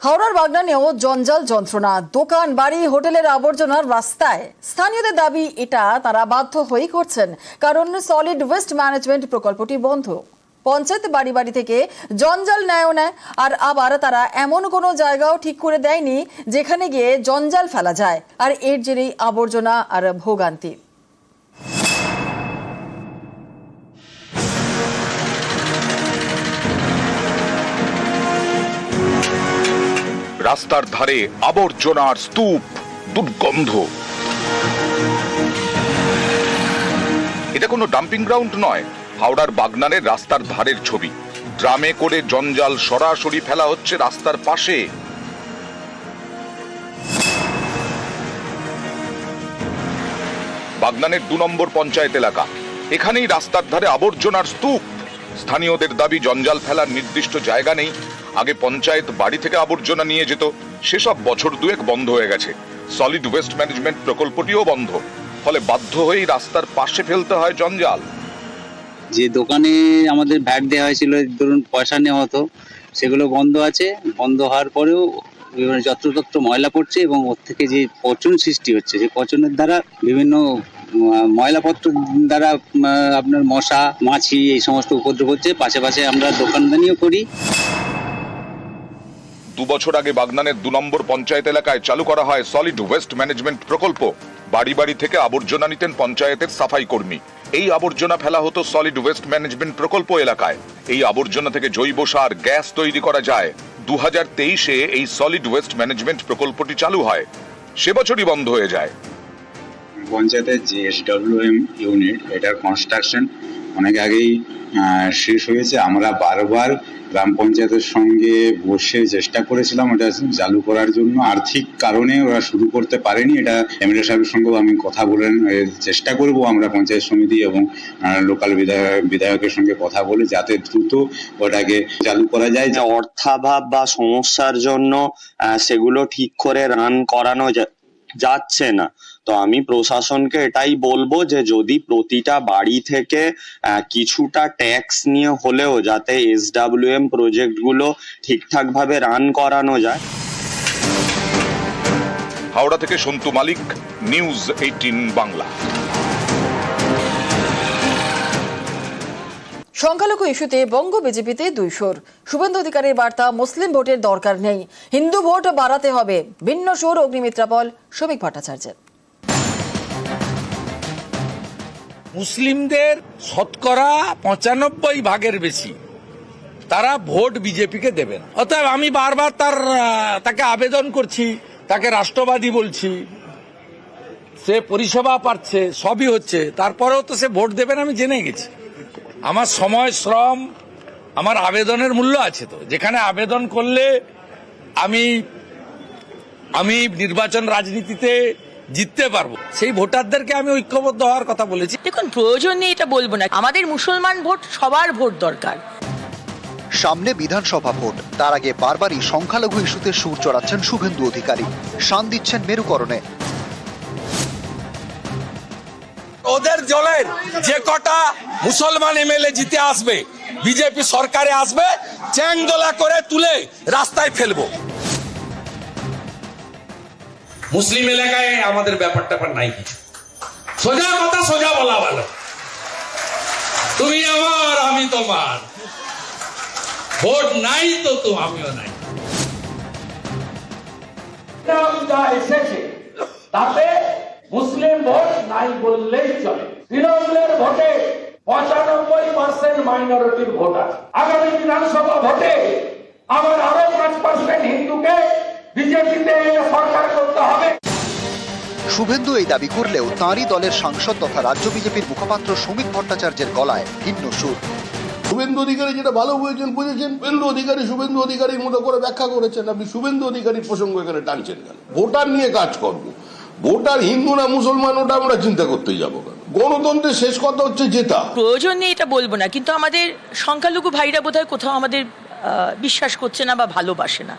হাওড়ার বাগনানেও জঞ্জাল যন্ত্রণা, দোকান বাড়ি হোটেলের আবর্জনার রাস্তায়। স্থানীয়দের দাবি এটা তারা বাধ্য হয়েই করছেন, কারণ সলিড ওয়েস্ট ম্যানেজমেন্ট প্রকল্পটি বন্ধ। পঞ্চায়েত বাড়ি বাড়ি থেকে জঞ্জাল নেয়, আর আবার তারা এমন কোনো জায়গাও ঠিক করে দেয়নি যেখানে গিয়ে জঞ্জাল ফেলা যায়, আর এর জেরেই আবর্জনা আর ভোগান্তি। রাস্তার ধারে আবর্জনার স্তূপ, দুর্গন্ধ। এটা কোনো ডাম্পিং গ্রাউন্ড নয়, হাওড়ার বাগনানের রাস্তার ধারের ছবি। ড্রামে করে জঞ্জাল সরাসরি ফেলা হচ্ছে রাস্তার পাশে। বাগনানের 2 নম্বর পঞ্চায়েত এলাকা, এখানেই রাস্তার ধারে আবর্জনার স্তূপ। স্থানীয়দের দাবি জঞ্জাল ফেলার নির্দিষ্ট জায়গা নেই। আগে পঞ্চায়েত বাড়ি থেকে আবর্জনা নিয়ে যেত, সেসব বছর দুয়েক বন্ধ হয়ে গেছে। সলিড ওয়েস্ট ম্যানেজমেন্ট প্রকল্পটিও বন্ধ, ফলে বাধ্য হয়েই রাস্তার পাশে ফেলতে হয় জঞ্জাল। যে দোকানে আমাদের ভ্যাট দেওয়া হয়েছিল, ধরুন পয়সা নেওয়া হতো, সেগুলো বন্ধ আছে। বন্ধ হওয়ার পরেও যত্রতত্র ময়লা পড়ছে এবং ওর থেকে যে পচন সৃষ্টি হচ্ছে, যে পচনের দ্বারা বিভিন্ন ময়লাপত্র দ্বারা আপনার মশা মাছি এই সমস্ত উপদ্রব হচ্ছে। পাশে আমরা দোকানদানিও করি। 2 বছর আগে বাগনানের 2 নম্বর পঞ্চায়েত এলাকায় চালু করা হয় সলিড ওয়েস্ট ম্যানেজমেন্ট প্রকল্প। বাড়ি বাড়ি থেকে আবর্জনা নিতেন পঞ্চায়েতের সাফাই কর্মী। এই আবর্জনা ফেলা হতো সলিড ওয়েস্ট ম্যানেজমেন্ট প্রকল্প এলাকায়। এই আবর্জনা থেকে জৈব সার, গ্যাস তৈরি করা যায়। 2023-এ এই সলিড ওয়েস্ট ম্যানেজমেন্ট প্রকল্পটি চালু হয়, সে বছরই বন্ধ হয়ে যায়। পঞ্চায়েতের যে SWM ইউনিট, এটার কনস্ট্রাকশন অনেক আগেই শেষ হয়েছে। আমরা বারবার গ্রাম পঞ্চায়েতের সঙ্গে বসে চেষ্টা করেছিলাম এটা চালু করার জন্য। আর্থিক কারণে ওরা শুরু করতে পারেনি। এটা এমএলএ সাহেবের সঙ্গেও আমি কথা বলে চেষ্টা করব, আমরা পঞ্চায়েত সমিতি এবং লোকাল বিধায়কের সঙ্গে কথা বলে যাতে দ্রুত ওটাকে চালু করা যায়। অর্থাভাব বা সমস্যার জন্য সেগুলো ঠিক করে রান করানো যাচ্ছে না। তো আমি প্রশাসনকে এটাই বলবো যে যদি প্রতিটা বাড়ি থেকে কিছুটা ট্যাক্স নিয়ে হলেও যাতে SWM প্রজেক্টগুলো ঠিকঠাক ভাবে রান করানো যায়। হাওড়া থেকে সন্তু মালিক, নিউজ 18 বাংলা। সংখ্যালঘু ইস্যুতে বঙ্গ বিজেপিতে 2 সুর। শুভেন্দু অধিকারীর বার্তা, মুসলিম ভোটের দরকার নেই, হিন্দু ভোট বাড়াতে হবে। ভিন্ন সুর অগ্নিমিত্রা পল, শ্রমিক ভট্টাচার্যের। মুসলিমদের শতকরা 95% বেশি তারা ভোট বিজেপিকে দেবেন। অতএব আমি বারবার তাকে আবেদন করছি, তাকে রাষ্ট্রবাদী বলছি। সে পরিষেবা পাচ্ছে, সবই হচ্ছে, তারপরেও তো সে ভোট দেবেন আমি জেনে গেছি। আমার সময়, শ্রম, আমার আবেদনের মূল্য আছে। তো যেখানে আবেদন করলে আমি নির্বাচন রাজনীতিতে জিততে পারবো, সেই ভোটারদেরকে আমি ঐক্যবদ্ধ হওয়ার কথা বলেছি। দেখুন, প্রয়োজন নেই এটা বলবো না, আমাদের মুসলমান ভোট, সবার ভোট দরকার। সামনে বিধানসভা ভোট, তার আগে বারবারই সংখ্যালঘু ইস্যুতে সুর চড়াচ্ছেন শুভেন্দু অধিকারী, শান দিচ্ছেন মেরুকরণে। ওদের দলের যে কটা মুসলমান MLA জিতে আসবে, বিজেপি সরকারে আসবে, চ্যাংদোলা করে তুলে রাস্তায় ফেলবো। মুসলিম এলাকায় আমাদের ব্যাপারটা নাই কিছু। সোজা কথা সোজা বলা ভালো। তুমি আমার, আমি তোমার। ভোট নাই তো আমিও নাই। এসেছে তাতে মুসলিম ভোট নাই বললেই চলে। তৃণমূলের ভোটে 95% মাইনরিটির ভোট আছে। আগামী বিধানসভা ভোটে আমার আরো 5% হিন্দুকে বিজেপিতে সরকার করতে হবে। শুভেন্দু এই দাবি করলেও তাঁরই দলের সাংসদ তথা রাজ্য বিজেপির মুখপাত্র শ্রমিক ভট্টাচার্যের গলায় ভিন্ন সুর। শুভেন্দু অধিকারী যেটা ভালো বুঝেছেন, শুভেন্দু অধিকারীর মতো করে ব্যাখ্যা করেছেন। আপনি শুভেন্দু অধিকারীর প্রসঙ্গ এখানে টানছেন কেন? ভোটার নিয়ে কাজ করবো, ভোটার হিন্দু না মুসলমান ওটা আমরা চিন্তা করতে যাবো কেন? গণতন্ত্রের শেষ কথা হচ্ছে জেতা। প্রয়োজন নেই এটা বলবো না, কিন্তু আমাদের সংখ্যালঘু ভাইরা বোধহয় কোথাও আমাদের বিশ্বাস করছে না বা ভালোবাসে না।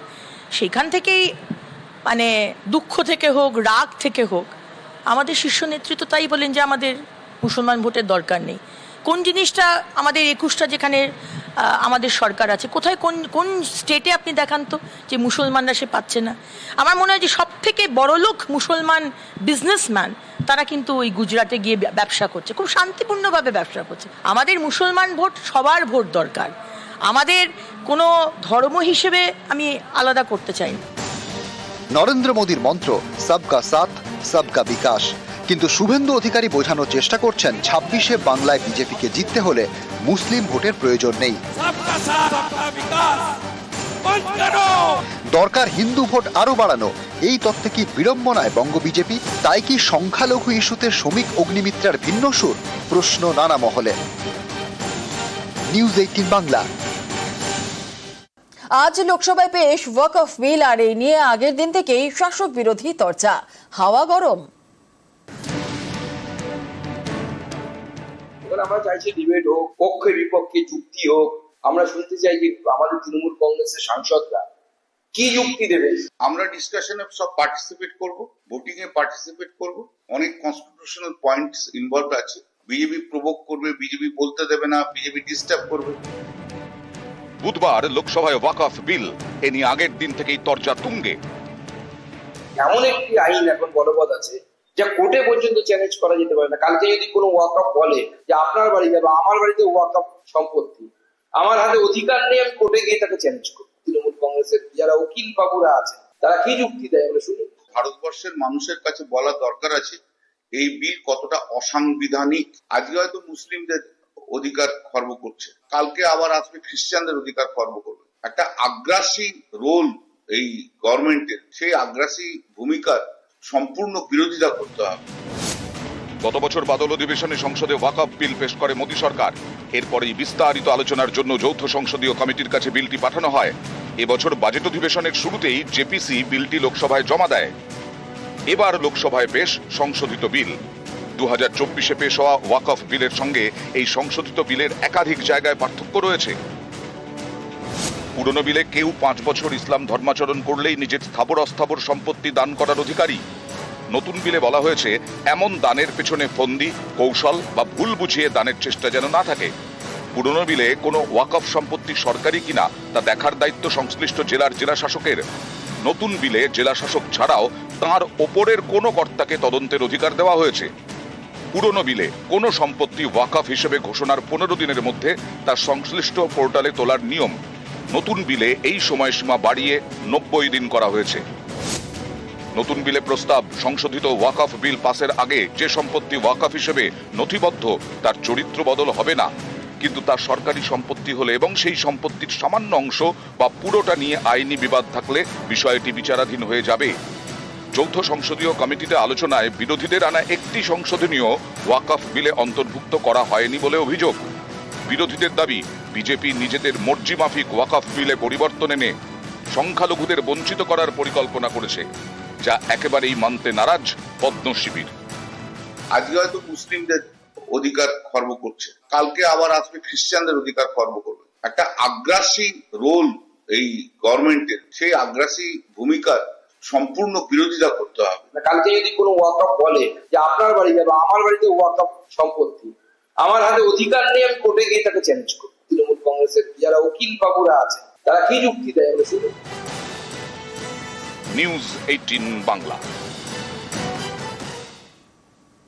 সেখান থেকেই দুঃখ থেকে হোক, রাগ থেকে হোক, আমাদের শীর্ষ নেতৃত্ব তাই বলেন যে আমাদের মুসলমান ভোটের দরকার নেই। কোন জিনিসটা আমাদের 21টা যেখানে আমাদের সরকার আছে, কোথায় কোন কোন স্টেটে আপনি দেখান তো যে মুসলমানরা সে পাচ্ছে না। আমার মনে হয় যে সব থেকে বড়লোক মুসলমান বিজনেসম্যান তারা কিন্তু ওই গুজরাটে গিয়ে ব্যবসা করছে, খুব শান্তিপূর্ণভাবে ব্যবসা করছে। আমাদের মুসলমান ভোট, সবার ভোট দরকার, আমাদের কোনো ধর্ম হিসেবে আমি আলাদা করতে চাই না। নরেন্দ্র মোদীর মন্ত্র সবকা সাথ সবকা বিকাশ, কিন্তু শুভেন্দু অধিকারী বোঝানোর চেষ্টা করছেন 26শে বাংলায় বিজেপিকে জিততে হলে মুসলিম ভোটের প্রয়োজন নেই, দরকার হিন্দু ভোট আরো বাড়ানো। এই তত্ত্বে কি বিড়ম্বনায় বঙ্গ বিজেপি? তাই কি সংখ্যালঘু ইস্যুতে শ্রমিক অগ্নিমিত্রার ভিন্ন সুর? প্রশ্ন নানা মহলে। নিউজ 18 বাংলা। আজ লোকসভায় পেশ ওয়াকফ বিল, আর এই নিয়ে আগের দিন থেকেই শাসক বিরোধী চর্চা, হাওয়া গরম। আমরা চাইছি ডিবেট হোক, পক্ষে বিপক্ষে যুক্তি হোক। আমরা শুনতে চাই যে আমাদের তৃণমূল কংগ্রেসের সাংসদরা কি যুক্তি দেবে। আমরা ডিসকাশনে সব পার্টিসিপেট করব, ভোটিং এ পার্টিসিপেট করব। অনেক কনস্টিটিউশনাল পয়েন্টস ইনভলভ আছে। বিজেপি প্রভোক করবে, বিজেপি বলতে দেবে না, বিজেপি ডিস্টার্ব করবে। বুধবার লোকসভায় ওয়াকফ বিল, এ নিয়ে আগের দিন থেকেই তরজা তুঙ্গে। এমন একটি আইন এখন বলবৎ আছে যা কোর্টে পর্যন্ত চ্যালেঞ্জ করা যেতে পারে না। কালকে যদি কোনো ওয়াকফ বলে যে আপনার বাড়িতে বা আমার বাড়িতে ওয়াকফ সম্পত্তি, আমার হাতে অধিকার নেই, আমি কোর্টে গিয়ে তাকে চ্যালেঞ্জ করব। তৃণমূল কংগ্রেসের যারা উকিল বাবুরা আছে তারা কি যুক্তি দেয় আমরা শুনি। ভারতবর্ষের মানুষের কাছে বলা দরকার আছে এই বিল কতটা অসাংবিধানিক। আজকে হয়তো মুসলিমদের অধিকার খর্ব করছে, কালকে আবার আসবে খ্রিস্টানদের অধিকার খর্ব করবে। একটা আগ্রাসী রোল এই গভর্নমেন্টের, সেই আগ্রাসী ভূমিকার সম্পূর্ণ বিরোধিতা করতে হবে। গত বছর বাদল অধিবেশনে সংসদে ওয়াকফ বিল পেশ করে মোদী সরকার। এরপরেই বিস্তারিত আলোচনার জন্য যৌথ সংসদীয় কমিটির কাছে বিলটি পাঠানো হয়। এবছর বাজেট অধিবেশনের শুরুতেই জেপিসি বিলটি লোকসভায় জমা দেয়। এবার লোকসভায় পেশ সংশোধিত বিল। 2024-এ পেশ হওয়া ওয়াকফ বিলের সঙ্গে এই সংশোধিত বিলের একাধিক জায়গায় পার্থক্য রয়েছে। পুরনো বিলে কেউ 5 বছর ইসলাম ধর্মাচরণ করলেই নিজের স্থাবর অস্থাবর সম্পত্তি দান করার অধিকারী। নতুন বিলে বলা হয়েছে এমন দানের পেছনে ফন্দি, কৌশল বা ভুল বুঝিয়ে দানের চেষ্টা যেন না থাকে। পুরনো বিলে কোনো ওয়াকফ সম্পত্তি সরকারি কিনা তা দেখার দায়িত্ব সংশ্লিষ্ট জেলার জেলা শাসকের। নতুন বিলে জেলা শাসক ছাড়াও তাঁর ওপরের কোনো কর্তাকে তদন্তের অধিকার দেওয়া হয়েছে। পুরনো বিলে কোনো সম্পত্তি ওয়াকফ হিসেবে ঘোষণার 15 দিনের মধ্যে তার সংশ্লিষ্ট পোর্টালে তোলার নিয়ম। নতুন বিলে এই সময়সীমা বাড়িয়ে 90 দিন করা হয়েছে। নতুন বিলে প্রস্তাব, সংশোধিত ওয়াকফ বিল পাসের আগে যে সম্পত্তি ওয়াকফ হিসেবে নথিবদ্ধ তার চরিত্র বদল হবে না, কিন্তু তার সরকারি সম্পত্তি হলে এবং সেই সম্পত্তির সামান্য অংশ বা পুরোটা নিয়ে আইনি বিবাদ থাকলে বিষয়টি বিচারাধীন হয়ে যাবে। যৌথ সংসদীয় কমিটিতে আলোচনায় বিরোধীদের আনা একটি সংশোধনীয় ওয়াকফ বিলে অন্তর্ভুক্ত করা হয়নি বলে অভিযোগ। বিরোধীদের দাবি বিজেপি নিজেদের মর্জি মাফিক ওয়াকফ বিলে পরিবর্তন এনে সংখ্যালঘুদের বঞ্চিত করার পরিকল্পনা করেছে, যা একেবারেই মানতে নারাজ পদ্ম শিবির। আজকে হয়তো মুসলিমদের অধিকার খর্ব করছে, কালকে আবার আসবে খ্রিস্টানদের অধিকার খর্ব করবে। একটা আগ্রাসী রোল এই গভর্নমেন্টের, সেই আগ্রাসী ভূমিকার সম্পূর্ণ বিরোধিতা করতে হবে। কালকে যদি কোনো ওয়াকফ বলে যে আপনার বাড়িতে বা আমার বাড়িতে ওয়াকফ সম্পত্তি, আমার হাতে অধিকার নেই, আমি কোর্টে গিয়ে তাকে চ্যালেঞ্জ করব। তৃণমূল কংগ্রেসের যারা উকিল বাবুরা আছে তারা কি যুক্তি দেয় আমরা শুনি। নিউজ 18 বাংলা।